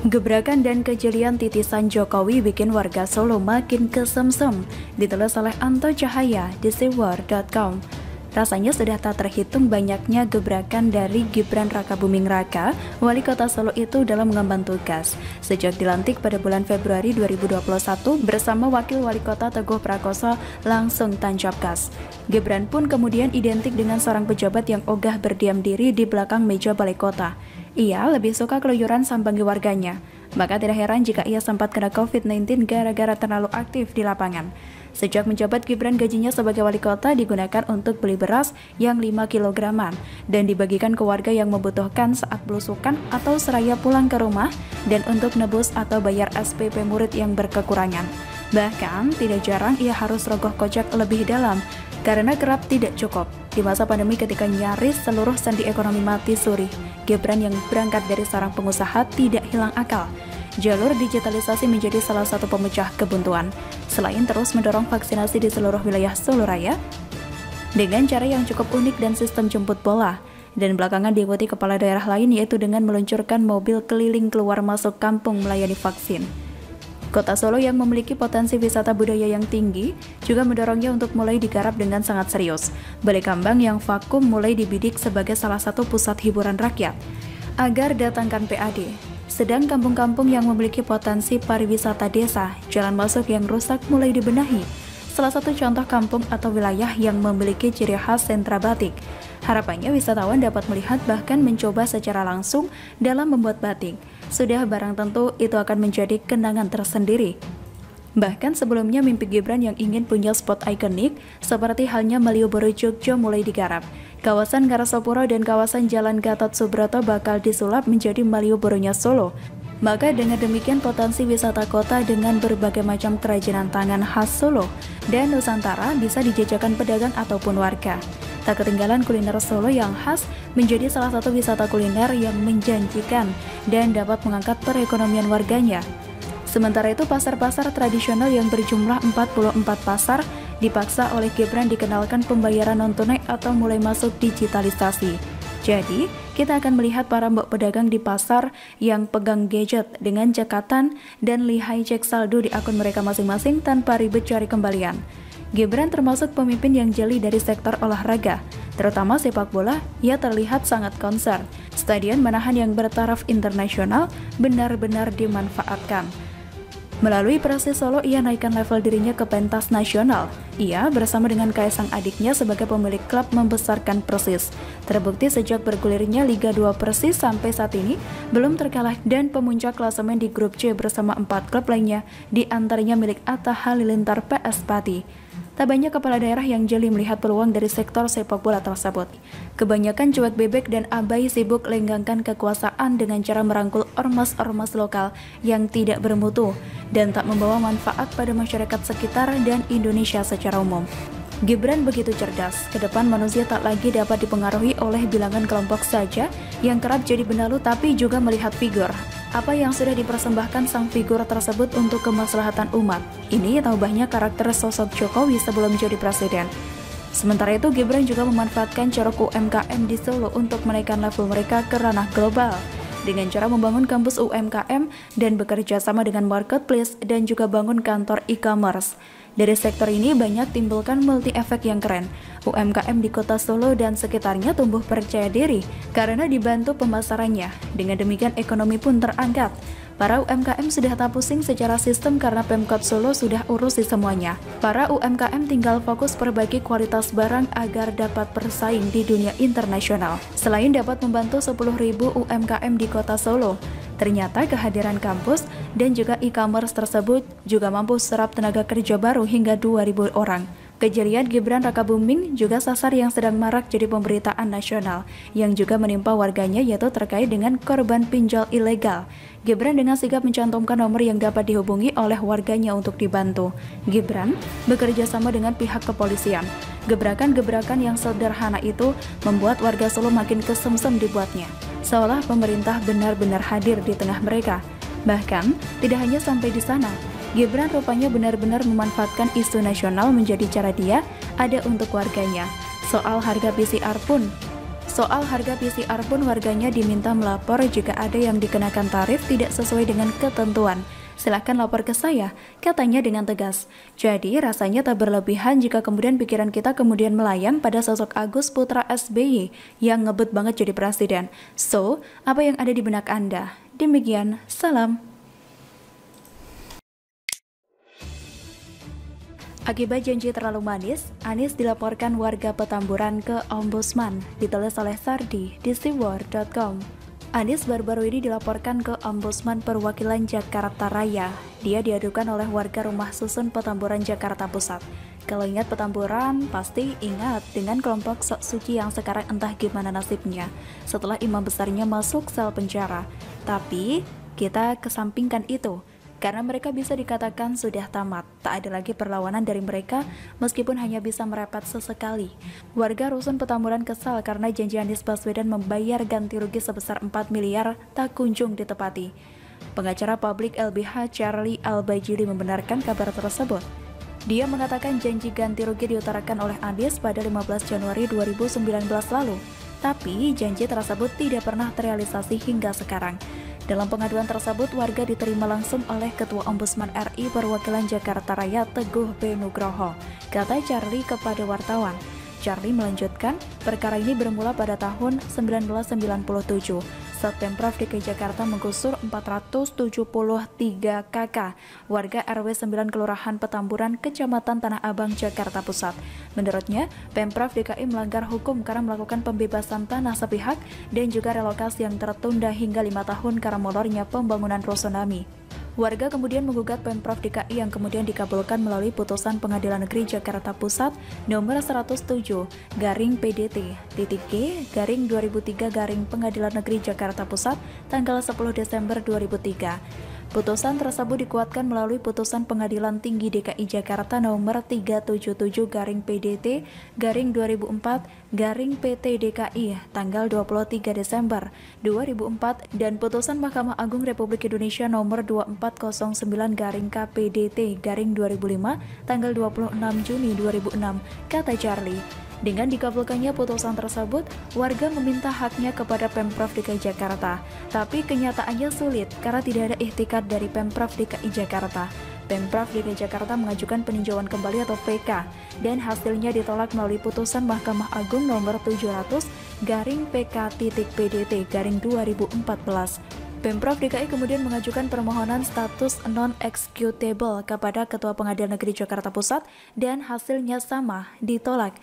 Gebrakan dan kejelian titisan Jokowi bikin warga Solo makin kesemsem, ditulis oleh Anto Cahaya di siwar.com. Rasanya sudah tak terhitung banyaknya gebrakan dari Gibran Rakabuming Raka, wali kota Solo itu dalam mengemban tugas. Sejak dilantik pada bulan Februari 2021 bersama wakil wali kota Teguh Prakoso langsung tancap gas. Gibran pun kemudian identik dengan seorang pejabat yang ogah berdiam diri di belakang meja balai kota. Ia lebih suka keluyuran sambangi warganya. Maka tidak heran jika ia sempat kena COVID-19 gara-gara terlalu aktif di lapangan. Sejak menjabat, Gibran gajinya sebagai wali kota digunakan untuk beli beras yang 5 kilograman dan dibagikan ke warga yang membutuhkan saat belusukan atau seraya pulang ke rumah dan untuk nebus atau bayar SPP murid yang berkekurangan. Bahkan, tidak jarang ia harus rogoh kocek lebih dalam karena kerap tidak cukup. Di masa pandemi ketika nyaris seluruh sendi ekonomi mati suri, Gibran yang berangkat dari seorang pengusaha tidak hilang akal. Jalur digitalisasi menjadi salah satu pemecah kebuntuan. Selain terus mendorong vaksinasi di seluruh wilayah Solo Raya, dengan cara yang cukup unik dan sistem jemput bola, dan belakangan diikuti kepala daerah lain yaitu dengan meluncurkan mobil keliling keluar masuk kampung melayani vaksin. Kota Solo yang memiliki potensi wisata budaya yang tinggi juga mendorongnya untuk mulai digarap dengan sangat serius. Balai Kambang yang vakum mulai dibidik sebagai salah satu pusat hiburan rakyat agar datangkan PAD. Sedang kampung-kampung yang memiliki potensi pariwisata desa, jalan masuk yang rusak mulai dibenahi. Salah satu contoh kampung atau wilayah yang memiliki ciri khas sentra batik. Harapannya wisatawan dapat melihat bahkan mencoba secara langsung dalam membuat batik. Sudah barang tentu itu akan menjadi kenangan tersendiri. Bahkan sebelumnya mimpi Gibran yang ingin punya spot ikonik seperti halnya Malioboro Jogja mulai digarap. Kawasan Karasopuro dan kawasan Jalan Gatot Subroto bakal disulap menjadi Malioboro-nya Solo. Maka dengan demikian potensi wisata kota dengan berbagai macam kerajinan tangan khas Solo dan Nusantara bisa dijajakan pedagang ataupun warga. Tak ketinggalan kuliner Solo yang khas menjadi salah satu wisata kuliner yang menjanjikan dan dapat mengangkat perekonomian warganya. Sementara itu pasar-pasar tradisional yang berjumlah 44 pasar dipaksa oleh Gibran dikenalkan pembayaran non-tunai atau mulai masuk digitalisasi. Jadi, kita akan melihat para mbok pedagang di pasar yang pegang gadget dengan cekatan dan lihai cek saldo di akun mereka masing-masing tanpa ribet cari kembalian. Gibran termasuk pemimpin yang jeli dari sektor olahraga, terutama sepak bola. Ia terlihat sangat concern. Stadion Manahan yang bertaraf internasional benar-benar dimanfaatkan. Melalui Persis Solo, ia naikkan level dirinya ke pentas nasional. Ia bersama dengan Kaisang adiknya sebagai pemilik klub membesarkan Persis. Terbukti sejak bergulirnya Liga 2 Persis sampai saat ini belum terkalah dan pemuncak klasemen di grup C bersama 4 klub lainnya, di antaranya milik Atta Halilintar PS Pati. Tak banyak kepala daerah yang jeli melihat peluang dari sektor sepak bola tersebut. Kebanyakan cuek bebek dan abai sibuk lenggangkan kekuasaan dengan cara merangkul ormas-ormas lokal yang tidak bermutu dan tak membawa manfaat pada masyarakat sekitar dan Indonesia secara umum. Gibran begitu cerdas, ke depan manusia tak lagi dapat dipengaruhi oleh bilangan kelompok saja yang kerap jadi benalu tapi juga melihat figur. Apa yang sudah dipersembahkan sang figur tersebut untuk kemaslahatan umat. Ini tambahnya karakter sosok Jokowi sebelum jadi presiden. Sementara itu, Gibran juga memanfaatkan corok UMKM di Solo untuk menaikkan level mereka ke ranah global dengan cara membangun kampus UMKM dan bekerja sama dengan marketplace dan juga bangun kantor e-commerce. Dari sektor ini banyak timbulkan multi efek yang keren. UMKM di kota Solo dan sekitarnya tumbuh percaya diri karena dibantu pemasarannya. Dengan demikian ekonomi pun terangkat. Para UMKM sudah tak pusing secara sistem karena Pemkot Solo sudah urusi semuanya. Para UMKM tinggal fokus perbaiki kualitas barang agar dapat bersaing di dunia internasional. Selain dapat membantu 10.000 UMKM di kota Solo, ternyata kehadiran kampus dan juga e-commerce tersebut juga mampu serap tenaga kerja baru hingga 2.000 orang. Kejelian Gibran Rakabuming juga sasar yang sedang marak jadi pemberitaan nasional yang juga menimpa warganya, yaitu terkait dengan korban pinjol ilegal. Gibran dengan sigap mencantumkan nomor yang dapat dihubungi oleh warganya untuk dibantu. Gibran bekerja sama dengan pihak kepolisian. Gebrakan-gebrakan yang sederhana itu membuat warga Solo makin kesemsem dibuatnya, seolah pemerintah benar-benar hadir di tengah mereka. Bahkan, tidak hanya sampai di sana, Gibran rupanya benar-benar memanfaatkan isu nasional menjadi cara dia ada untuk warganya. Soal harga PCR pun Soal harga PCR pun warganya diminta melapor jika ada yang dikenakan tarif tidak sesuai dengan ketentuan. Silahkan lapor ke saya, katanya dengan tegas. Jadi rasanya tak berlebihan jika kemudian pikiran kita kemudian melayang pada sosok Agus Putra SBY yang ngebut banget jadi presiden. So, apa yang ada di benak Anda? Demikian, salam. Akibat janji terlalu manis, Anies dilaporkan warga Petamburan ke Ombudsman, ditulis oleh Sardi di siwar.com. Anies baru-baru ini dilaporkan ke Ombudsman Perwakilan Jakarta Raya. Dia diadukan oleh warga rumah susun Petamburan, Jakarta Pusat. Kalau ingat Petamburan, pasti ingat dengan kelompok sok suci yang sekarang entah gimana nasibnya setelah imam besarnya masuk sel penjara. Tapi, kita kesampingkan itu. Karena mereka bisa dikatakan sudah tamat, tak ada lagi perlawanan dari mereka meskipun hanya bisa merepet sesekali. Warga Rusun Petamburan kesal karena janji Anies Baswedan membayar ganti rugi sebesar 4 miliar tak kunjung ditepati. Pengacara publik LBH Charlie Al-Bajili membenarkan kabar tersebut. Dia mengatakan janji ganti rugi diutarakan oleh Anies pada 15 Januari 2019 lalu, tapi janji tersebut tidak pernah terrealisasi hingga sekarang. Dalam pengaduan tersebut, warga diterima langsung oleh Ketua Ombudsman RI Perwakilan Jakarta Raya Teguh B. Nugroho, kata Charlie kepada wartawan. Charlie melanjutkan, perkara ini bermula pada tahun 1997 saat Pemprov DKI Jakarta menggusur 473 KK warga RW 9 Kelurahan Petamburan, Kecamatan Tanah Abang, Jakarta Pusat. Menurutnya, Pemprov DKI melanggar hukum karena melakukan pembebasan tanah sepihak dan juga relokasi yang tertunda hingga 5 tahun karena molornya pembangunan rusunami. Warga kemudian menggugat Pemprov DKI yang kemudian dikabulkan melalui putusan Pengadilan Negeri Jakarta Pusat nomor 107/P-G-2003 Pengadilan Negeri Jakarta Pusat tanggal 10 Desember 2003. Putusan tersebut dikuatkan melalui putusan Pengadilan Tinggi DKI Jakarta nomor 377/PDT-2004/PT DKI tanggal 23 Desember 2004 dan putusan Mahkamah Agung Republik Indonesia nomor 2409/KPDT-2005 tanggal 26 Juni 2006, kata Charlie. Dengan dikabulkannya putusan tersebut, warga meminta haknya kepada Pemprov DKI Jakarta. Tapi kenyataannya sulit karena tidak ada ikhtikar dari Pemprov DKI Jakarta. Pemprov DKI Jakarta mengajukan peninjauan kembali atau PK dan hasilnya ditolak melalui putusan Mahkamah Agung nomor 700/PKT-PDT-2014. Pemprov DKI kemudian mengajukan permohonan status non-executable kepada Ketua Pengadilan Negeri Jakarta Pusat dan hasilnya sama, ditolak.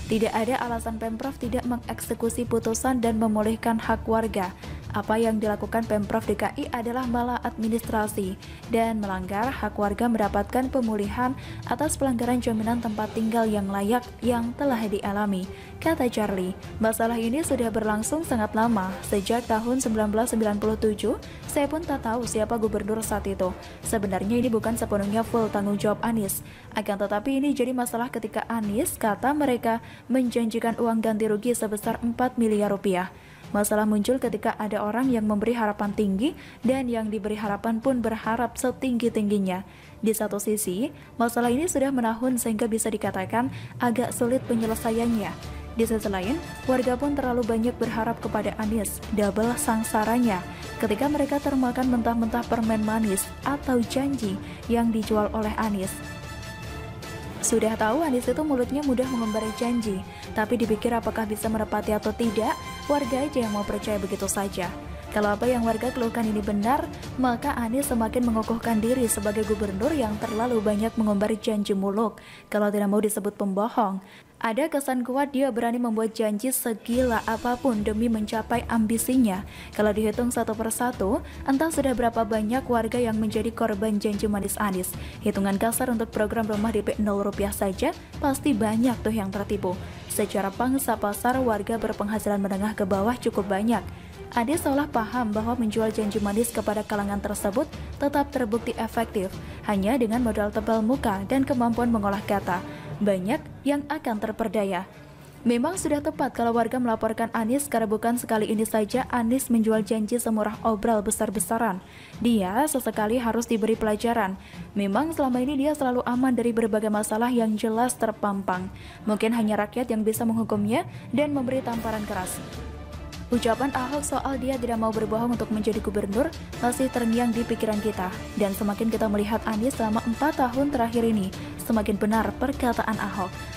Tidak ada alasan Pemprov tidak mengeksekusi putusan dan memulihkan hak warga. Apa yang dilakukan Pemprov DKI adalah malah administrasi dan melanggar hak warga mendapatkan pemulihan atas pelanggaran jaminan tempat tinggal yang layak yang telah dialami, kata Charlie. Masalah ini sudah berlangsung sangat lama, sejak tahun 1997, saya pun tak tahu siapa gubernur saat itu. Sebenarnya ini bukan sepenuhnya full tanggung jawab Anies, akan tetapi ini jadi masalah ketika Anies, kata mereka, menjanjikan uang ganti rugi sebesar 4 miliar rupiah. Masalah muncul ketika ada orang yang memberi harapan tinggi dan yang diberi harapan pun berharap setinggi-tingginya. Di satu sisi, masalah ini sudah menahun sehingga bisa dikatakan agak sulit penyelesaiannya. Di sisi lain, warga pun terlalu banyak berharap kepada Anies, double sangsaranya ketika mereka termakan mentah-mentah permen manis atau janji yang dijual oleh Anies. Sudah tahu Anies itu mulutnya mudah mengembari janji, tapi dipikir apakah bisa menepati atau tidak, warga aja yang mau percaya begitu saja. Kalau apa yang warga keluhkan ini benar, maka Anies semakin mengukuhkan diri sebagai gubernur yang terlalu banyak mengombari janji muluk. Kalau tidak mau disebut pembohong, ada kesan kuat dia berani membuat janji segila apapun demi mencapai ambisinya. Kalau dihitung satu persatu, entah sudah berapa banyak warga yang menjadi korban janji manis Anies. Hitungan kasar untuk program rumah DP 0 rupiah saja, pasti banyak tuh yang tertipu. Secara pangsa pasar, warga berpenghasilan menengah ke bawah cukup banyak. Anies seolah paham bahwa menjual janji manis kepada kalangan tersebut tetap terbukti efektif, hanya dengan modal tebal muka dan kemampuan mengolah kata. Banyak yang akan terperdaya. Memang sudah tepat kalau warga melaporkan Anies karena bukan sekali ini saja Anies menjual janji semurah obral besar-besaran. Dia sesekali harus diberi pelajaran. Memang selama ini dia selalu aman dari berbagai masalah yang jelas terpampang. Mungkin hanya rakyat yang bisa menghukumnya dan memberi tamparan keras. Ucapan Ahok soal dia tidak mau berbohong untuk menjadi gubernur masih terngiang di pikiran kita. Dan semakin kita melihat Anies selama 4 tahun terakhir ini, semakin benar perkataan Ahok.